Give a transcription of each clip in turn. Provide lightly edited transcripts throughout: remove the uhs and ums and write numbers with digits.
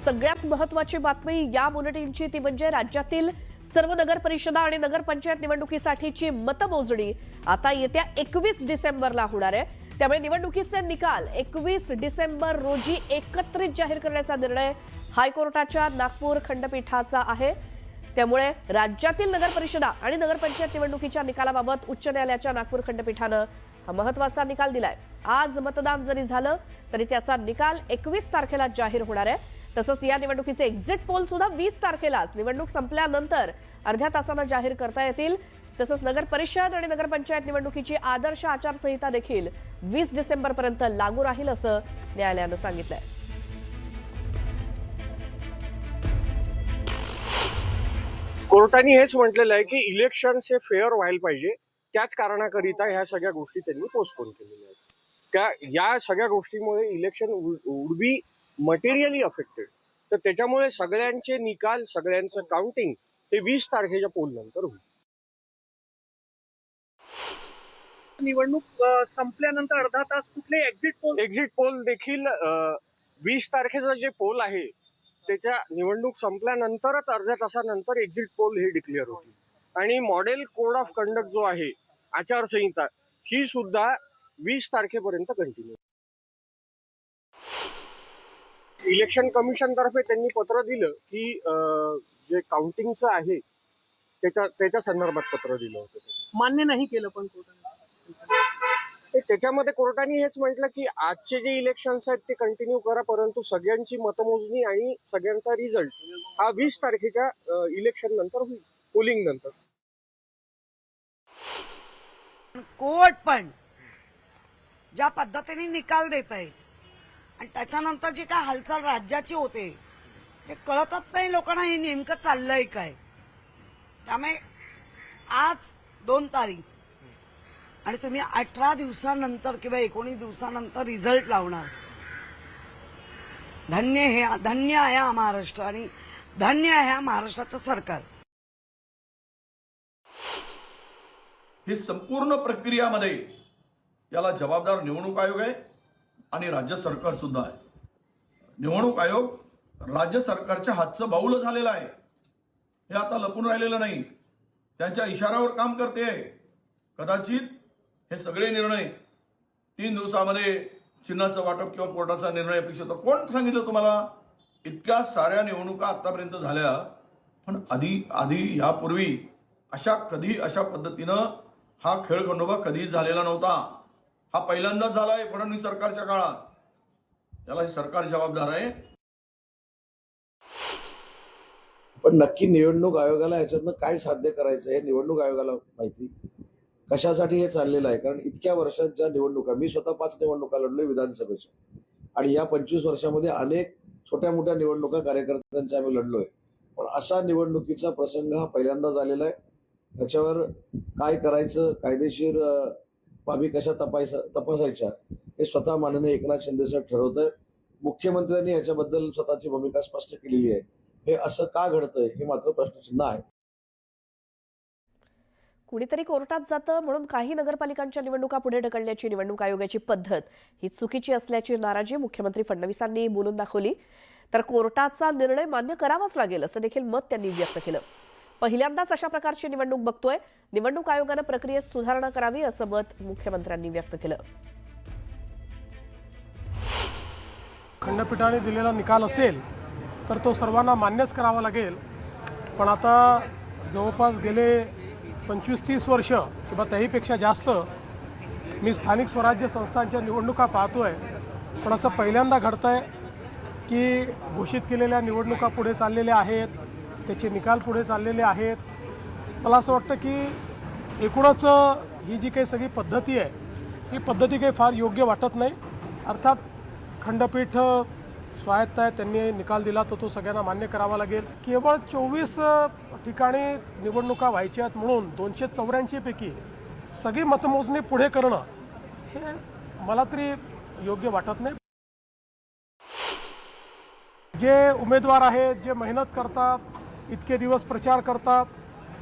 सगळ्यात महत्त्वाची बातमी या बुलेटिनची ती म्हणजे राज्यातील सर्व नगर परिषदा आणि नगरपंचायत निवडणुकीसाठीची मतमोजणी आता येत्या 21 डिसेंबरला होणार आहे। त्यामुळे निवडणुकीचे निकाल 21 डिसेंबर रोजी एकत्रित जाहीर करण्याचा निर्णय हायकोर्टाच्या नागपूर खंडपीठाचा आहे। त्यामुळे राज्यातील नगर परिषदा आणि नगरपंचायत निवडणुकीच्या निकालाबाबत उच्च न्यायालयाच्या नागपूर खंडपीठाने हा महत्त्वाचा निकाल दिलाय। आज मतदान जरी झालं तरी त्याचा निकाल 21 तारखेला जाहीर होणार आहे। तसंच या निवडणुकीचे एक्झिट पोल सुद्धा 20 तारखेलाच निवडणूक संपल्यानंतर अर्ध्या तासाने जाहीर करता येतील। तसंच नगर परिषद आणि नगरपंचायत निवडणुकीची आदर्श आचारसंहिता देखील 20 डिसेंबर पर्यंत लागू राहील असं न्यायालयाने सांगितलंय। कोर्टाने हेच म्हटलेलं आहे की इलेक्शन्स हे फेअर व्हायला पाहिजे, त्याच कारणाकरिता ह्या सगळ्या गोष्टी त्यांनी पोस्टपोन केलेल्या आहेत। या सगळ्या गोष्टीमुळे election would be materially affected. तर त्याच्यामुळे सगळ्यांचे निकाल, सगळ्यांचं काउंटिंग हे 20 तारखेच्या पोल नंतर होईल। निवडणूक संपल्यानंतर अर्धा तास कुठले एक्झिट पोल देखील 20 तारखेचा जे पोल आहे त्याच्या निवडणूक संपल्यानंतरच अर्ध्या तासानंतर एक्झिट पोल हे डिक्लेअर होतील। आणि मॉडेल कोड ऑफ कंडक्ट जो आहे, आचारसंहिता, ही सुद्धा 20 तारखेपर्यंत कंटिन्यू। इलेक्शन कमिशन तर्फे त्यांनी पत्र दिलं की जे काउंटिंगचं आहे त्याच्या संदर्भात पत्र दिलं होतं। मान्य नाही केलं पण त्याच्यामध्ये कोर्टाने हेच म्हटलं की आजचे जे इलेक्शन्स आहेत ते कंटिन्यू करा, परंतु सगळ्यांची मतमोजणी आणि सगळ्यांचा रिझल्ट हा 20 तारखेच्या इलेक्शन नंतर होईल, पोलिंग नंतर। कोर्ट पण ज्या पद्धतीने निकाल देत आहे आणि त्याच्यानंतर जी काय हालचाल राज्याची होते ते कळतच नाही लोकांना हे नेमकं चाललंय काय। त्यामुळे आज 2 तारीख आणि तुम्ही 18 दिवसानंतर किंवा 19 दिवसानंतर रिझल्ट लावणार। धन्य आहे हा महाराष्ट्र आणि धन्य आहे महाराष्ट्राचं सरकार। ही संपूर्ण प्रक्रियामध्ये याला जबाबदार निवडणूक आयोग आहे आणि राज्य सरकार सुद्धा आहे। निवडणूक आयोग राज्य सरकारच्या हातचं बाऊल झालेलं आहे, हे आता लपून राहिलेलं नाही, त्यांच्या इशाऱ्यावर काम करते आहे। कदाचित हे सगळे निर्णय 3 दिवसामध्ये चिन्हाचं वाटप किंवा कोर्टाचा निर्णय अपेक्षित होता। कोण सांगितलं तुम्हाला? इतक्या साऱ्या निवडणुका आतापर्यंत झाल्या, पण आधी यापूर्वी अशा पद्धतीनं हा खेळखंडोबा कधीच झालेला नव्हता। हा पहिल्यांदाच झाला आहे फडणवीस सरकारच्या काळात। याला हे सरकार जबाबदार आहे। पण नक्की निवडणूक आयोगाला याच्यातनं काय साध्य करायचं हे निवडणूक आयोगाला माहिती, कशासाठी हे चाललेलं आहे। कारण इतक्या वर्षांच्या निवडणुका, मी स्वतः 5 निवडणुका लढलोय विधानसभेच्या, आणि या 25 वर्षामध्ये अनेक छोट्या मोठ्या निवडणुका कार्यकर्त्यांच्या आम्ही लढलोय, पण असा निवडणुकीचा प्रसंग हा पहिल्यांदाच आलेला आहे। त्याच्यावर काय करायचं, कायदेशीर बाबी कशा तपासायच्या हे स्वतः माननीय एकनाथ शिंदे साहेब ठरवत आहेत। मुख्यमंत्र्यांनी याच्याबद्दल स्वतःची भूमिका स्पष्ट केलेली आहे। हे असं का घडतंय हे मात्र प्रश्नचिन्ह आहे। कुणीतरी कोर्टात जातं म्हणून काही नगरपालिकांच्या निवडणुका पुढे ढकलण्याची निवडणूक आयोगाची पद्धत ही चुकीची असल्याची नाराजी मुख्यमंत्री फडणवीसांनी बोलून दाखवली। तर कोर्टाचा निर्णय मान्य करावाच लागेल असं देखील मत त्यांनी व्यक्त केलं। पहिल्यांदाच अशा प्रकारची निवडणूक बघतोय, निवडणूक आयोगाने प्रक्रियेत सुधारणा करावी असं मत मुख्यमंत्र्यांनी व्यक्त केलं। खंडपीठाने दिलेला निकाल असेल तर तो सर्वांना मान्यच करावा लागेल। पण आता जवळपास गेले 25-30 वर्ष किंवा त्याहीपेक्षा जास्त मी स्थानिक स्वराज्य संस्थांच्या निवडणुका पाहतोय, पण असं पहिल्यांदा घडतंय की घोषित केलेल्या निवडणुका पुढे चाललेल्या आहेत, त्याचे निकाल पुढे चाललेले आहेत। मला असं वाटतं की एकूणच ही जी काही सगळी पद्धती आहे ही पद्धती काही फार योग्य वाटत नाही। अर्थात खंडपीठ स्वायत्त आहे, त्यांनी निकाल दिला तो सगळ्यांना मान्य करावा लागेल। केवळ 24 ठिकाणी निवडणुका व्हायच्या आहेत म्हणून 284 पैकी सगळी मतमोजणी पुढे करणं हे मला तरी योग्य वाटत नाही। जे उमेदवार आहेत, जे मेहनत करतात, इतके दिवस प्रचार करतात,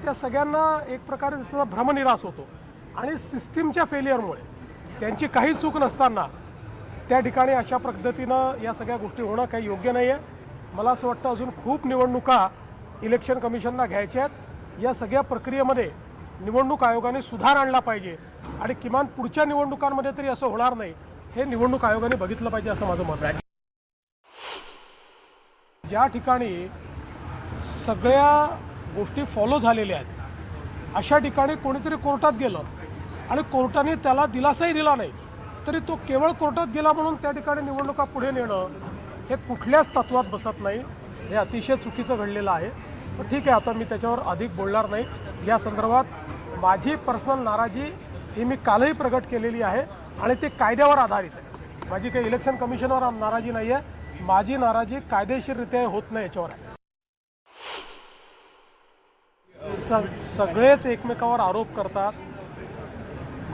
त्या सगळ्यांना एक प्रकारे त्याचा भ्रमनिरास होतो आणि सिस्टीमच्या फेलियरमुळे त्यांची काही चूक नसताना त्या ठिकाणी अशा पद्धतीनं या सगळ्या गोष्टी होणं काही योग्य नाही आहे। मला असं वाटतं अजून खूप निवडणुका इलेक्शन कमिशनला घ्यायच्या आहेत. या सगळ्या प्रक्रियेमध्ये निवडणूक आयोगाने सुधार आणला पाहिजे आणि किमान पुढच्या निवडणुकांमध्ये तरी असं होणार नाही हे निवडणूक आयोगाने बघितलं पाहिजे असं माझं मत आहे. ज्या ठिकाणी सगळ्या गोष्टी फॉलो झालेल्या आहेत अशा ठिकाणी कोणीतरी कोर्टात गेलं आणि कोर्टाने त्याला दिलासाही दिला नाही तरी तो केवळ कोर्टात गेला म्हणून त्या ठिकाणी निवडणुका पुढे नेणं हे कुठल्याच तत्वात बसत नाही. हे अतिशय चुकीचं घडलेलं आहे. पण ठीक आहे, आता मी त्याच्यावर अधिक बोलणार नाही. या संदर्भात माझी पर्सनल नाराजी ही मी कालही प्रगट केलेली आहे आणि ते कायद्यावर आधारित आहे. माझी काही इलेक्शन कमिशनवर नाराजी नाही आहे. माझी नाराजी कायदेशीररित्या होत नाही याच्यावर आहे. सगळेच एकमेकावर आरोप करतात.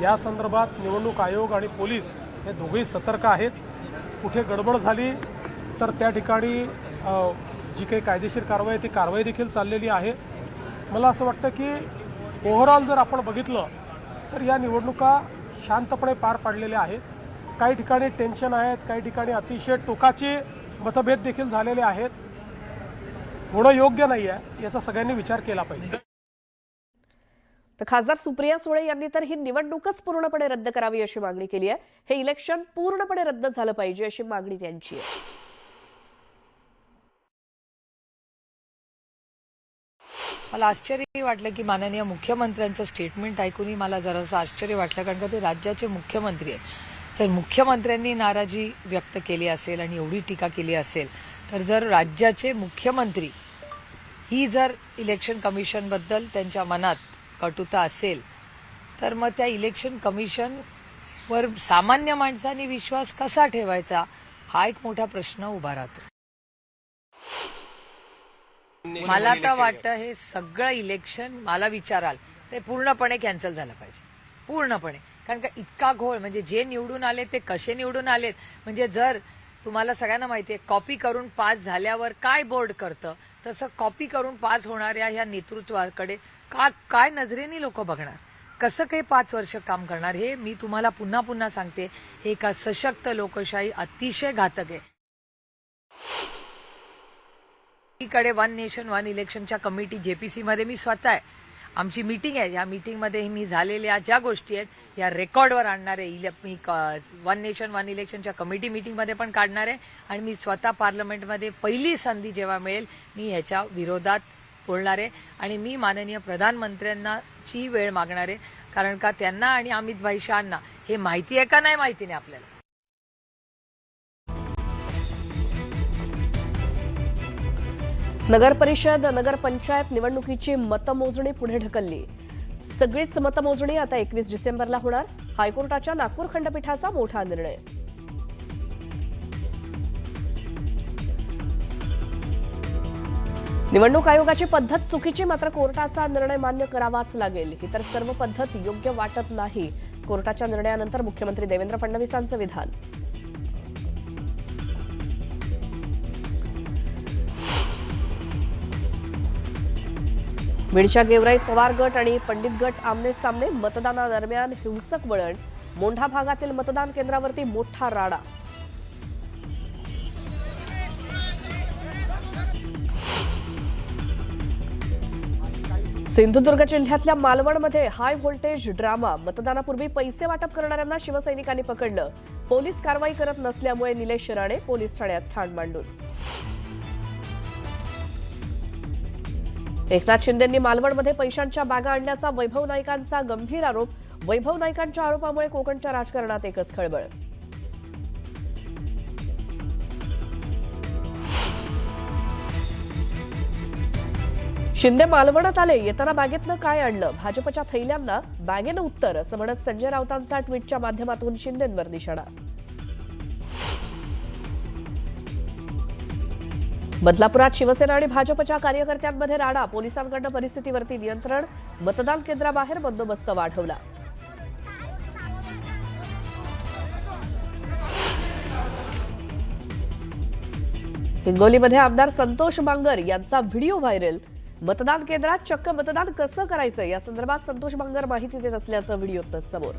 या संदर्भात निवडणूक आयोग आणि पोलीस हे दोघेही सतर्क आहेत. कुठे गडबड झाली तर त्या ठिकाणी जी काही कायदेशीर कारवाई आहे ती कारवाई देखील चाललेली आहे. मला असं वाटतं की ओव्हरऑल जर आपण बघितलं तर या निवडणुका शांतपणे पार पाडलेल्या आहेत. काही ठिकाणी टेन्शन आहेत, काही ठिकाणी अतिशय टोकाचे मतभेद देखील झालेले आहेत. होणं योग्य नाही आहे याचा सगळ्यांनी विचार केला पाहिजे. तर खासदार सुप्रिया सुळे यांनी तर ही निवडणूकच पूर्णपणे रद्द करावी अशी मागणी केली आहे. हे इलेक्शन पूर्णपणे रद्द झालं पाहिजे अशी मागणी त्यांची आहे. मला आश्चर्य वाटलं की माननीय मुख्यमंत्र्यांचं स्टेटमेंट ऐकूनही मला जरासं आश्चर्य वाटलं, कारण का ते राज्याचे मुख्यमंत्री आहेत. जर मुख्यमंत्र्यांनी नाराजी व्यक्त केली असेल आणि एवढी टीका केली असेल तर जर राज्याचे मुख्यमंत्री ही जर इलेक्शन कमिशनबद्दल त्यांच्या मनात कटुता असेल तर मग त्या इलेक्शन कमिशनवर सामान्य माणसांनी विश्वास कसा ठेवायचा हा एक मोठा प्रश्न उभा राहतो. मला तर वाटतं हे सगळं इलेक्शन मला विचाराल ते पूर्णपणे कॅन्सल झालं पाहिजे, पूर्णपणे. कारण का इतका घोळ, म्हणजे जे निवडून आले ते कसे निवडून आलेत, म्हणजे जर तुम्हाला सगळ्यांना माहिती आहे कॉपी करून पास झाल्यावर काय बोर्ड करतं तसं कॉपी करून पास होणाऱ्या ह्या नेतृत्वाकडे काय नजरेने लोक बघणार, कसं काही 5 वर्ष काम करणार. हे मी तुम्हाला पुन्हा पुन्हा सांगते, हे एका सशक्त लोकशाही अतिशय घातक आहे. कडे वन नेशन वन इलेक्शनच्या कमिटी जेपीसी मध्ये मी स्वतः आहे, आमची मीटिंग आहे. या मीटिंगमध्ये मी झालेल्या ज्या गोष्टी आहेत या रेकॉर्डवर आणणार आहे. मी वन नेशन वन इलेक्शनच्या कमिटी मीटिंगमध्ये पण काढणार आहे आणि मी स्वतः पार्लमेंटमध्ये पहिली संधी जेव्हा मिळेल मी ह्याच्या विरोधात बोलणार आहे आणि मी माननीय प्रधानमंत्र्यांची वेळ मागणार आहे. कारण का त्यांना आणि अमित भाई शहांना हे माहिती आहे का नाही माहिती नाही आपल्याला. नगर परिषद नगरपंचायत निवडणुकीची मतमोजणी पुढे ढकलली. सगळीच मतमोजणी आता 21 डिसेंबरला होणार. हायकोर्टाच्या नागपूर खंडपीठाचा मोठा निर्णय. निवडणूक आयोगाची पद्धत चुकीची, मात्र कोर्टाचा निर्णय मान्य करावाच लागेल. ही तर सर्व पद्धत योग्य वाटत नाही. कोर्टाच्या निर्णयानंतर मुख्यमंत्री देवेंद्र फडणवीसांचं विधान. बीडच्या गेवराईत पवार गट आणि पंडित गट आमने सामने. मतदानादरम्यान हिंसक वळण. मोंढा भागातील मतदान केंद्रावरती मोठा राडा. सिंधुदुर्ग जिल्ह्यातल्या मालवणमध्ये हाय व्होल्टेज ड्रामा. मतदानापूर्वी पैसे वाटप करणाऱ्यांना शिवसैनिकांनी पकडलं. पोलीस कारवाई करत नसल्यामुळे निलेश राणे पोलीस ठाण्यात ठाण मांडून. एकनाथ शिंदेंनी मालवणमध्ये पैशांच्या बॅगा आणल्याचा वैभव नाईकांचा गंभीर आरोप. वैभव नाईकांच्या आरोपामुळे कोकणच्या राजकारणात एकच खळबळ. शिंदे मालवणात आले, येताना बॅगेतनं काय आणलं? भाजपच्या थैल्यांना बॅगेनं उत्तर, असं म्हणत संजय राऊतांचा ट्विटच्या माध्यमातून शिंदेंवर निशाणा. बदलापुरात शिवसेना आणि भाजपच्या कार्यकर्त्यांमध्ये राडा. पोलिसांकडून परिस्थितीवरती नियंत्रण. मतदान केंद्राबाहेर बंदोबस्त वाढवला. हिंगोलीमध्ये आमदार संतोष बांगर यांचा व्हिडिओ व्हायरल. मतदान केंद्रात चक्क मतदान कसं करायचं या संदर्भात संतोष बांगर माहिती देत असल्याचं व्हिडिओत समोर.